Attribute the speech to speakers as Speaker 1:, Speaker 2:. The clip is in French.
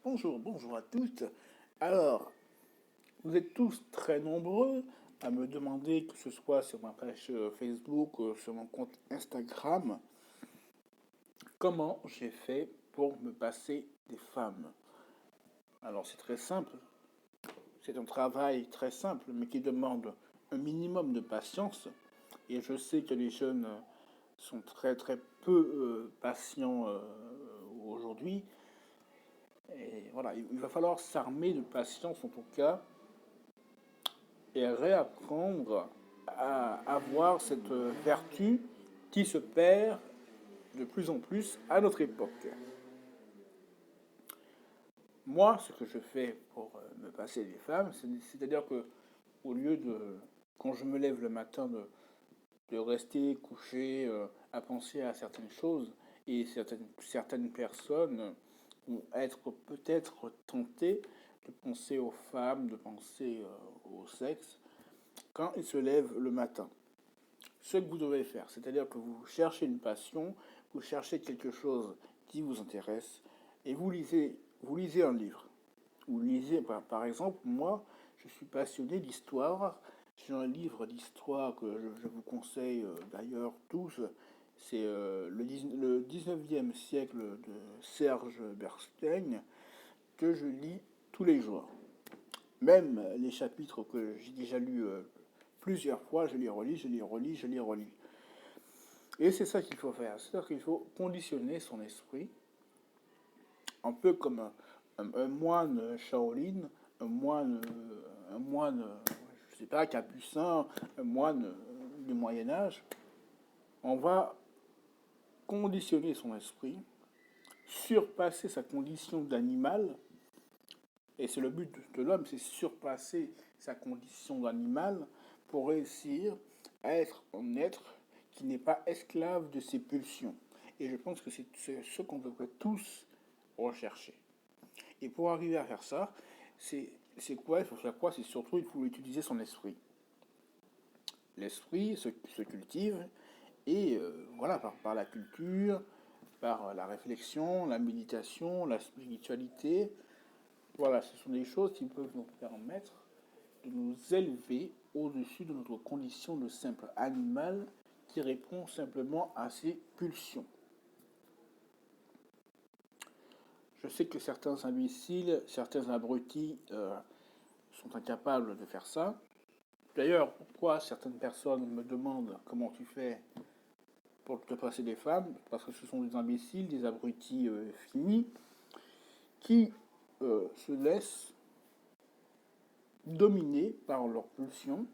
Speaker 1: Bonjour à toutes. Alors, vous êtes tous très nombreux à me demander, que ce soit sur ma page Facebook, sur mon compte Instagram, comment j'ai fait pour me passer des femmes. Alors, c'est très simple. C'est un travail très simple, mais qui demande un minimum de patience. Et je sais que les jeunes sont très peu patients aujourd'hui. Et voilà, il va falloir s'armer de patience en tout cas et réapprendre à avoir cette vertu qui se perd de plus en plus à notre époque. Moi, ce que je fais pour me passer des femmes, c'est-à-dire que au lieu de, quand je me lève le matin, de rester couché à penser à certaines choses, et certaines personnes vont être peut-être tentées de penser aux femmes, de penser au sexe, quand ils se lèvent le matin. Ce que vous devez faire, c'est-à-dire que vous cherchez une passion, vous cherchez quelque chose qui vous intéresse, et vous lisez un livre. Vous lisez, par exemple, moi, je suis passionné d'histoire. J'ai un livre d'histoire que je vous conseille d'ailleurs tous. C'est le 19e siècle de Serge Bernstein que je lis tous les jours. Même les chapitres que j'ai déjà lus plusieurs fois, je les relis, je les relis, je les relis. Et c'est ça qu'il faut faire. C'est-à-dire qu'il faut conditionner son esprit, un peu comme un moine Shaolin, un moine, je sais pas, capucin, un moine du Moyen Âge. On va conditionner son esprit, surpasser sa condition d'animal, et c'est le but de l'homme, c'est surpasser sa condition d'animal pour réussir à être un être qui n'est pas esclave de ses pulsions. Et je pense que c'est ce qu'on devrait tous rechercher. Et pour arriver à faire ça, c'est quoi? Il faut faire quoi? C'est surtout, il faut utiliser son esprit. L'esprit se cultive et voilà, par la culture, par la réflexion, la méditation, la spiritualité. Voilà, ce sont des choses qui peuvent nous permettre de nous élever au-dessus de notre condition de simple animal qui répond simplement à ses pulsions. Je sais que certains imbéciles, certains abrutis sont incapables de faire ça. D'ailleurs, pourquoi certaines personnes me demandent comment tu fais pour te passer des femmes? Parce que ce sont des imbéciles, des abrutis finis, qui se laissent dominer par leurs pulsions